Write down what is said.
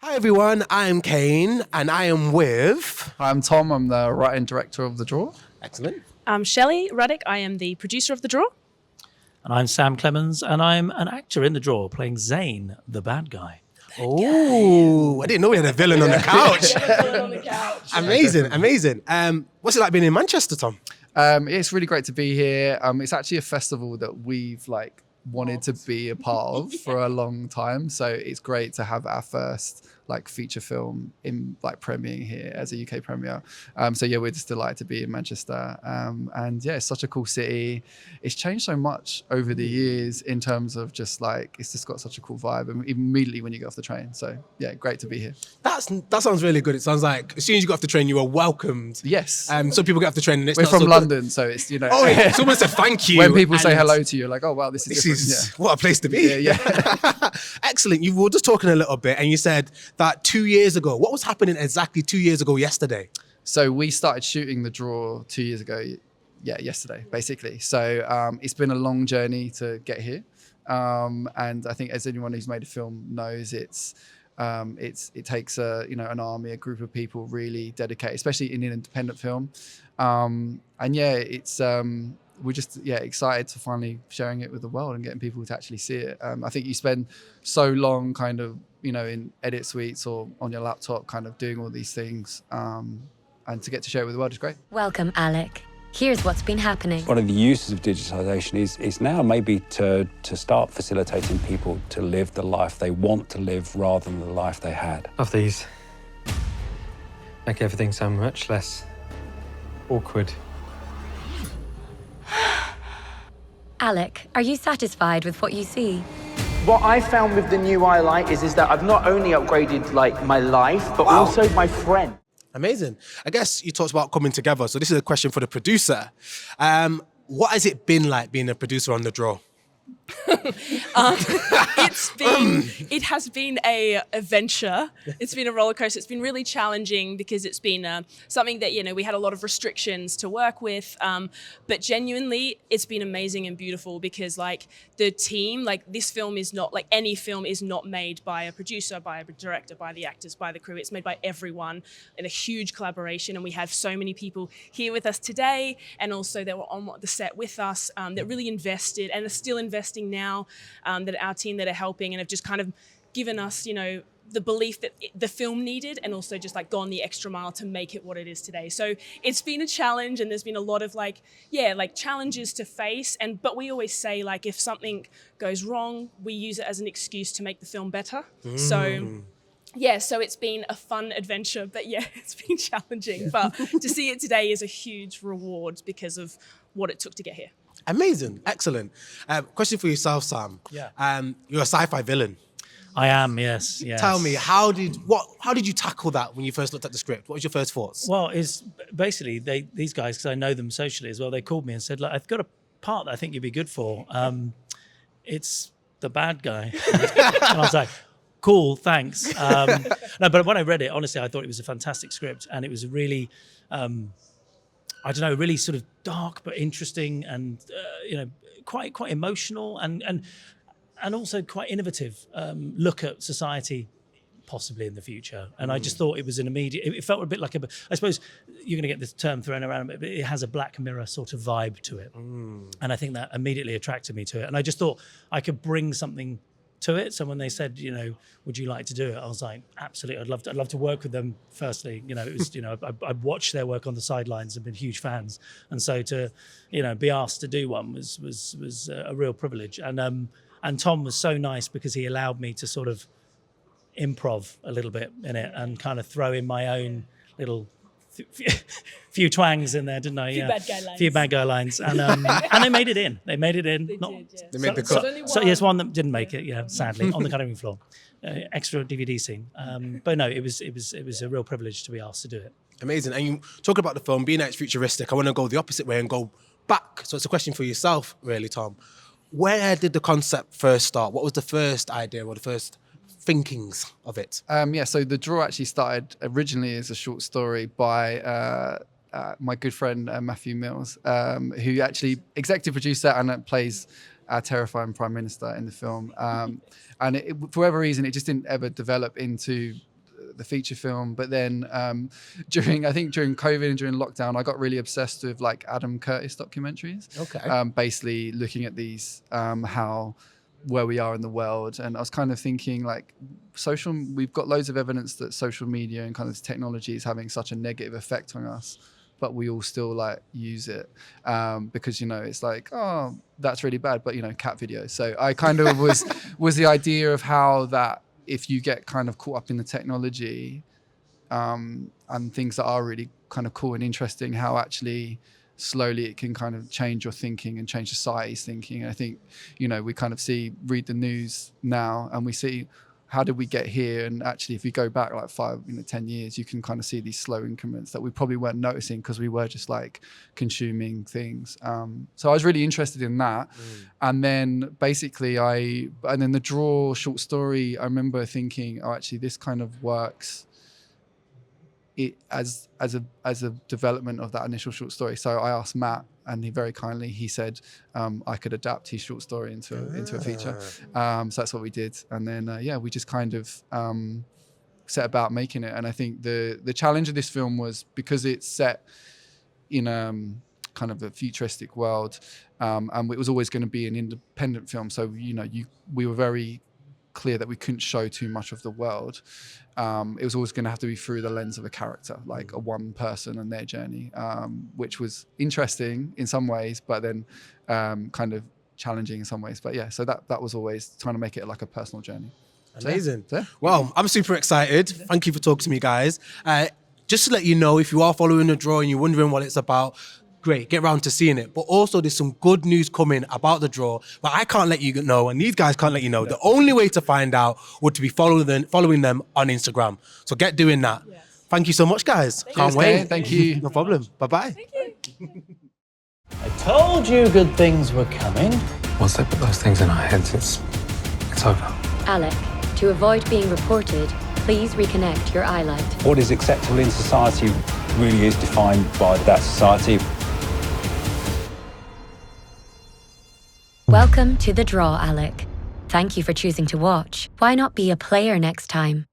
Hi everyone, I'm Kane and I am with... I'm Tom, I'm the writer and director of The Draw. Excellent. I'm Shelley Ruddick, I am the producer of The Draw. And I'm Sam Clemens, and I'm an actor in The Draw, playing Zane, the bad guy. Oh, I didn't know we had a villain on the couch. Amazing. What's it like being in Manchester, Tom? It's really great to be here. It's actually a festival that we've wanted to be a part of for a long time. So it's great to have our first feature film in premiering here as a UK premiere. So yeah, we're just delighted to be in Manchester. And yeah, it's such a cool city. It's changed so much over the years in terms of it's just got such a cool vibe, and immediately when you get off the train. So yeah, great to be here. That sounds really good. It sounds like as soon as you got off the train, you were welcomed. Yes. So people get off the train and it's We're not from so London, good. so it's, Oh, yeah. Someone said thank you. when people say and hello to you, you're like, oh wow, this is what a place to be. Yeah. Excellent. You were just talking a little bit and you said that 2 years ago, what was happening exactly 2 years ago yesterday? So we started shooting The Draw 2 years ago. Yeah, yesterday, basically. So it's been a long journey to get here. And I think as anyone who's made a film knows, it takes an army, a group of people really dedicated, especially in an independent film. And yeah, it's we're just excited to finally sharing it with the world and getting people to actually see it. I think you spend so long in edit suites or on your laptop kind of doing all these things, and to get to share it with the world is great. Welcome, Alec. Here's what's been happening. One of the uses of digitalisation is now maybe to start facilitating people to live the life they want to live rather than the life they had. Love these. Make everything so much less awkward. Alec, are you satisfied with what you see? What I found with the new iLight is that I've not only upgraded my life, but also my friend. Amazing. I guess you talked about coming together. So this is a question for the producer. What has it been like being a producer on The Draw? It has been a adventure. It's been a roller coaster. It's been really challenging because it's been something that we had a lot of restrictions to work with, but genuinely it's been amazing and beautiful because the team, this film is not any film is not made by a producer, by a director, by the actors, by the crew. It's made by everyone in a huge collaboration, and we have so many people here with us today and also that were on the set with us that really invested and are still investing now, that our team that are helping and have just kind of given us, the belief that the film needed, and also just gone the extra mile to make it what it is today. So it's been a challenge, and there's been a lot of challenges to face. But we always say if something goes wrong, we use it as an excuse to make the film better. So it's been a fun adventure, but it's been challenging. But to see it today is a huge reward because of what it took to get here. Amazing. Excellent. Question for yourself, Sam. Yeah. You're a sci-fi villain. I am, yes. Tell me, how did you tackle that when you first looked at the script? What was your first thoughts? Well, it's basically these guys, because I know them socially as well, they called me and said, I've got a part that I think you'd be good for. It's the bad guy. And I was like, cool, thanks. No, but when I read it, honestly, I thought it was a fantastic script, and it was a really, really sort of dark but interesting, and quite emotional, and also quite innovative look at society possibly in the future. And I just thought it was an immediate, it felt a bit like I suppose you're going to get this term thrown around, but it has a Black Mirror sort of vibe to it. And I think that immediately attracted me to it. And I just thought I could bring something to it. So when they said, would you like to do it? I was like, absolutely. I'd love to work with them. Firstly, it was, I'd watched their work on the sidelines and been huge fans. And so to, be asked to do one was a real privilege. And Tom was so nice because he allowed me to sort of improv a little bit in it and kind of throw in my own little few twangs in there, didn't I? Few bad guy lines. And they made it in. They made the cut. So yes, one that didn't make it, sadly, on the cutting floor. Extra DVD scene. But no, it was a real privilege to be asked to do it. Amazing. And you talk about the film being that it's futuristic. I want to go the opposite way and go back. So it's a question for yourself, really, Tom. Where did the concept first start? What was the first idea or the first thinkings of it? So The Draw actually started originally as a short story by my good friend Matthew Mills, who actually executive producer and plays our terrifying Prime Minister in the film. And for whatever reason, it just didn't ever develop into the feature film. But then during COVID and during lockdown, I got really obsessed with like Adam Curtis documentaries. Okay. Basically looking at these, where we are in the world. And I was kind of thinking like we've got loads of evidence that social media and kind of technology is having such a negative effect on us, but we all still like use it because, you know, it's like, oh, that's really bad, but, you know, cat videos. So I kind of was the idea of how that if you get kind of caught up in the technology and things that are really kind of cool and interesting, how actually slowly it can kind of change your thinking and change society's thinking. And I think, you know, we kind of read the news now and we see how did we get here? And actually, if you go back like 10 years, you can kind of see these slow increments that we probably weren't noticing because we were just like consuming things. So I was really interested in that. And then basically the Draw short story, I remember thinking, oh, actually this kind of works as a development of that initial short story. So I asked Matt, and he very kindly said I could adapt his short story into a feature. So that's what we did, and then we just kind of set about making it. And I think the challenge of this film was because it's set in kind of a futuristic world, and it was always going to be an independent film. So we were very clear that we couldn't show too much of the world. It was always going to have to be through the lens of a character, like a one person and their journey, which was interesting in some ways, but then kind of challenging in some ways. But yeah, so that was always trying to make it like a personal journey. Amazing. So, yeah. Well, I'm super excited. Thank you for talking to me, guys. Just to let you know, if you are following the Draw and you're wondering what it's about, great, get around to seeing it. But also there's some good news coming about the Draw, but I can't let you know, and these guys can't let you know. The only way to find out would to be following them on Instagram. So get doing that. Yes. Thank you so much, guys. Can't wait. Thank you. No problem. Bye-bye. Thank you. I told you good things were coming. Once they put those things in our heads, it's over. Alec, to avoid being reported, please reconnect your eyelight. What is acceptable in society really is defined by that society. Welcome to The Draw, Alec. Thank you for choosing to watch. Why not be a player next time?